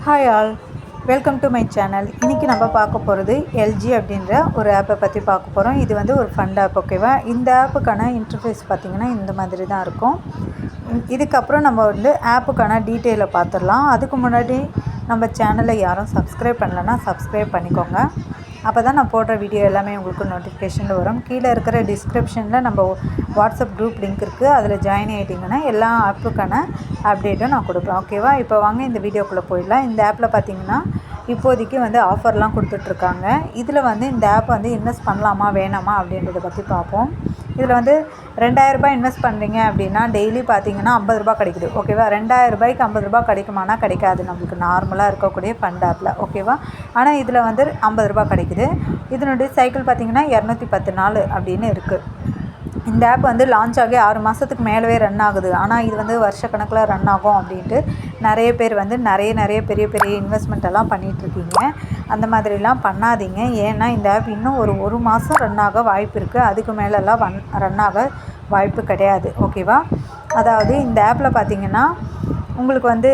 Hi all, welcome to my channel. இன்றைக்கி நம்ம பார்க்க போகிறது எல்ஜி அப்படின்ற ஒரு ஆப்பை பற்றி பார்க்க போகிறோம். இது வந்து ஒரு ஃபண்ட் ஆப், ஓகேவா. இந்த ஆப்புக்கான இன்டர்ஃபேஸ் பார்த்திங்கன்னா இந்த மாதிரி தான் இருக்கும். இதுக்கப்புறம் நம்ம வந்து ஆப்புக்கான டீட்டெயிலை பார்த்துடலாம். அதுக்கு முன்னாடி நம்ம சேனலை யாரும் சப்ஸ்கிரைப் பண்ணலைன்னா சப்ஸ்கிரைப் பண்ணிக்கோங்க. அப்போ தான் நான் போடுற வீடியோ எல்லாமே உங்களுக்கு நோட்டிஃபிகேஷனில் வரும். கீழே இருக்கிற டிஸ்கிரிப்ஷனில் நம்ம வாட்ஸ்அப் குரூப் லிங்க் இருக்குது, அதில் ஜாயின் ஆகிட்டிங்கன்னா எல்லா ஆப்புக்கான அப்டேட்டும் நான் கொடுப்பேன், ஓகேவா. இப்போ வாங்க இந்த வீடியோக்குள்ளே போயிடலாம். இந்த ஆப்பில் பார்த்திங்கன்னா இப்போதைக்கு வந்து ஆஃபர்லாம் கொடுத்துட்ருக்காங்க. இதில் வந்து இந்த ஆப் வந்து இன்வெஸ்ட் பண்ணலாமா வேணாமா அப்படின்றத பற்றி பார்ப்போம். இதில் வந்து 2000 ரூபாய் இன்வெஸ்ட் பண்ணுறீங்க அப்படின்னா டெய்லி பார்த்தீங்கன்னா 50 ரூபா கிடைக்குது, ஓகேவா. 2000 ரூபாய்க்கு 50 ரூபா கிடைக்குமானா கிடைக்காது, நம்மளுக்கு நார்மலாக இருக்கக்கூடிய ஃபண்ட் ஆப்பில், ஓகேவா. ஆனால் இதில் வந்து 50 ரூபா கிடைக்குது. இதனுடைய சைக்கிள் பார்த்திங்கன்னா 210 நாள் அப்படின்னு இருக்குது. இந்த ஆப் வந்து லான்ச் ஆகி 6 மாதத்துக்கு மேலவே ரன் ஆகுது. ஆனால் இது வந்து வருஷக்கணக்கில் ரன் ஆகும் அப்படின்ட்டு நிறைய பேர் வந்து நிறைய பெரிய இன்வெஸ்ட்மெண்ட் எல்லாம் பண்ணிகிட்ருக்கீங்க. அந்த மாதிரிலாம் பண்ணாதீங்க. ஏன்னா இந்த ஆப் இன்னும் ஒரு மாதம் ரன் ஆக வாய்ப்பு இருக்குது. அதுக்கு மேலெல்லாம் ரன் ஆக வாய்ப்பு கிடையாது, ஓகேவா. அதாவது இந்த ஆப்பில் பார்த்திங்கன்னா உங்களுக்கு வந்து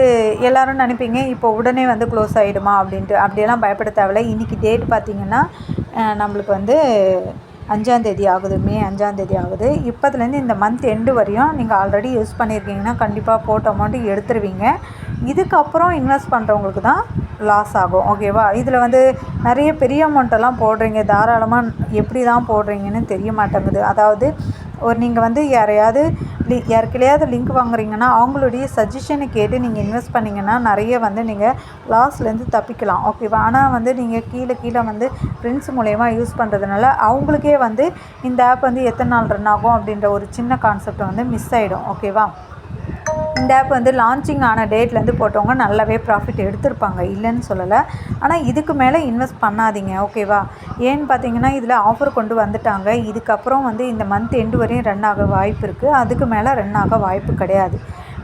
எல்லோரும் நினைப்பீங்க இப்போ உடனே வந்து க்ளோஸ் ஆகிடுமா அப்படின்ட்டு. அப்படியெல்லாம் பயப்பட தேவையில்லை. இன்றைக்கி டேட் பார்த்திங்கன்னா நம்மளுக்கு வந்து 5ஆம் தேதி ஆகுது, மே 5ஆம் தேதி ஆகுது. இப்போதுலேருந்து இந்த மந்த் எண்டு வரையும் நீங்கள் ஆல்ரெடி யூஸ் பண்ணியிருக்கீங்கன்னா கண்டிப்பாக போட்ட அமௌண்ட்டு எடுத்துருவீங்க. இதுக்கப்புறம் இன்வெஸ்ட் பண்ணுறவங்களுக்கு தான் லாஸ் ஆகும், ஓகேவா. இதில் வந்து நிறைய பெரிய அமௌண்ட்டெல்லாம் போடுறீங்க, தாராளமாக எப்படி தான் போடுறீங்கன்னு தெரிய மாட்டேங்குது. அதாவது நீங்கள் வந்து யாருக்கிலையாவது லிங்க் வாங்குறீங்கன்னா அவங்களுடைய சஜஷனை கேட்டு நீங்கள் இன்வெஸ்ட் பண்ணிங்கன்னா நிறைய வந்து நீங்கள் லாஸ்லேருந்து தப்பிக்கலாம், ஓகேவா. ஆனால் வந்து நீங்கள் கீழே வந்து ஃப்ரெண்ட்ஸ் மூலயமா யூஸ் பண்ணுறதுனால அவங்களுக்கே வந்து இந்த ஆப் வந்து எத்தனை நாள் ரன் ஆகும் அப்படின்ற ஒரு சின்ன கான்செப்ட் வந்து மிஸ் ஆகிடும், ஓகேவா. இந்த ஆப் வந்து லான்ச்சிங் ஆன டேட்லேருந்து போட்டவங்க நல்லாவே ப்ராஃபிட் எடுத்திருப்பாங்க, இல்லைன்னு சொல்லலை. ஆனால் இதுக்கு மேலே இன்வெஸ்ட் பண்ணாதீங்க, ஓகேவா. ஏன்னு பார்த்தீங்கன்னா இதில் ஆஃபர் கொண்டு வந்துட்டாங்க. இதுக்கப்புறம் வந்து இந்த மந்த் எண்டு வரையும் ரன் ஆக வாய்ப்பு இருக்குது. அதுக்கு மேலே ரன் ஆக வாய்ப்பு கிடையாது.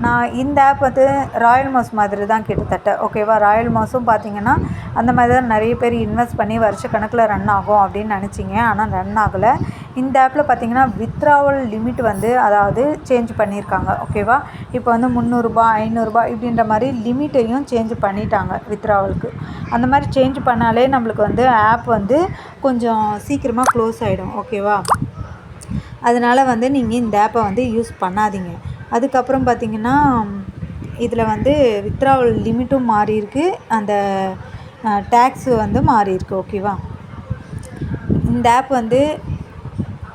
நான் இந்த ஆப் வந்து ராயல் மவுஸ் மாதிரி தான் கிட்டத்தட்ட, ஓகேவா. ராயல் மவுஸும் பார்த்திங்கன்னா அந்த மாதிரி தான் நிறைய பேர் இன்வெஸ்ட் பண்ணி வருஷக்கணக்கில் ரன் ஆகும் அப்படின்னு நினச்சிங்க. ஆனால் ரன் ஆகலை. இந்த ஆப்பில் பார்த்திங்கன்னா வித்ராவல் லிமிட் வந்து அதாவது சேஞ்ச் பண்ணியிருக்காங்க, ஓகேவா. இப்போ வந்து 300 ரூபா 500 ரூபா இப்படின்ற மாதிரி லிமிட்டையும் சேஞ்ச் பண்ணிட்டாங்க வித்ராவலுக்கு. அந்த மாதிரி சேஞ்ச் பண்ணாலே நம்மளுக்கு வந்து ஆப் வந்து கொஞ்சம் சீக்கிரமாக க்ளோஸ் ஆகிடும், ஓகேவா. அதனால் வந்து நீங்கள் இந்த ஆப்பை வந்து யூஸ் பண்ணாதீங்க. அதுக்கப்புறம் பார்த்திங்கன்னா இதில் வந்து வித்ராவல் லிமிட்டும் மாறி இருக்குது, அந்த டேக்ஸு வந்து மாறி இருக்குது, ஓகேவா. இந்த ஆப் வந்து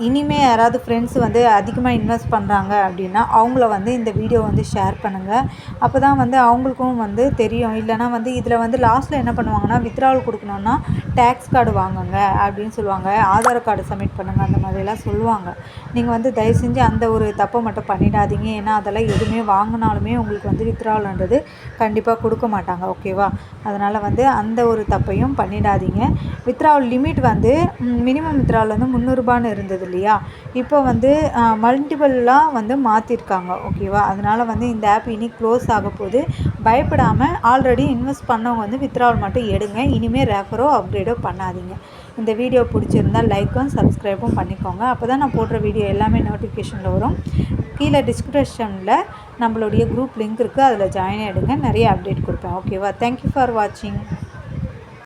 இனிமேல் யாராவது ஃப்ரெண்ட்ஸ் வந்து அதிகமாக இன்வெஸ்ட் பண்ணுறாங்க அப்படின்னா அவங்கள வந்து இந்த வீடியோ வந்து ஷேர் பண்ணுங்கள். அப்போ தான் வந்து அவங்களுக்கும் வந்து தெரியும். இல்லைனா வந்து இதில் வந்து லாஸ்ட்டில் என்ன பண்ணுவாங்கன்னா வித்ட்ராவல் கொடுக்கணுன்னா டேக்ஸ் கார்டு வாங்குங்க அப்படின்னு சொல்லுவாங்க, ஆதார் கார்டு சப்மிட் பண்ணுங்கள், அந்த மாதிரிலாம் சொல்லுவாங்க. நீங்கள் வந்து தயவு செஞ்சு அந்த ஒரு தப்பை மட்டும் பண்ணிடாதீங்க. ஏன்னா அதெல்லாம் எதுவுமே வாங்கினாலுமே உங்களுக்கு வந்து வித்ட்ராவல்ன்றது கண்டிப்பாக கொடுக்க மாட்டாங்க, ஓகேவா. அதனால் வந்து அந்த ஒரு தப்பையும் பண்ணிடாதீங்க. வித்ட்ராவல் லிமிட் வந்து மினிமம் வித்ட்ராவல் வந்து 300 ரூபான்னு இருந்தது இல்லையா. இப்போ வந்து மல்டிபிளாக வந்து மாற்றிருக்காங்க, ஓகேவா. அதனால் வந்து இந்த ஆப் இனி க்ளோஸ் ஆக போகுது. பயப்படாமல் ஆல்ரெடி இன்வெஸ்ட் பண்ணவங்க வந்து வித்ட்ராவல் மட்டும் எடுங்க. இனிமேல் ரெஃபரோ அப்கிரேடோ பண்ணாதீங்க. இந்த வீடியோ பிடிச்சிருந்தால் லைக்கும் சப்ஸ்கிரைபும் பண்ணிக்கோங்க. அப்போ தான் நான் போடுற வீடியோ எல்லாமே நோட்டிஃபிகேஷனில் வரும். கீழே டிஸ்கிரிப்ஷனில் நம்மளுடைய குரூப் லிங்க் இருக்குது, அதில் ஜாயின் ஆகிடுங்க. நிறைய அப்டேட் கொடுப்பேன், ஓகேவா. தேங்க்யூ ஃபார் வாட்சிங்.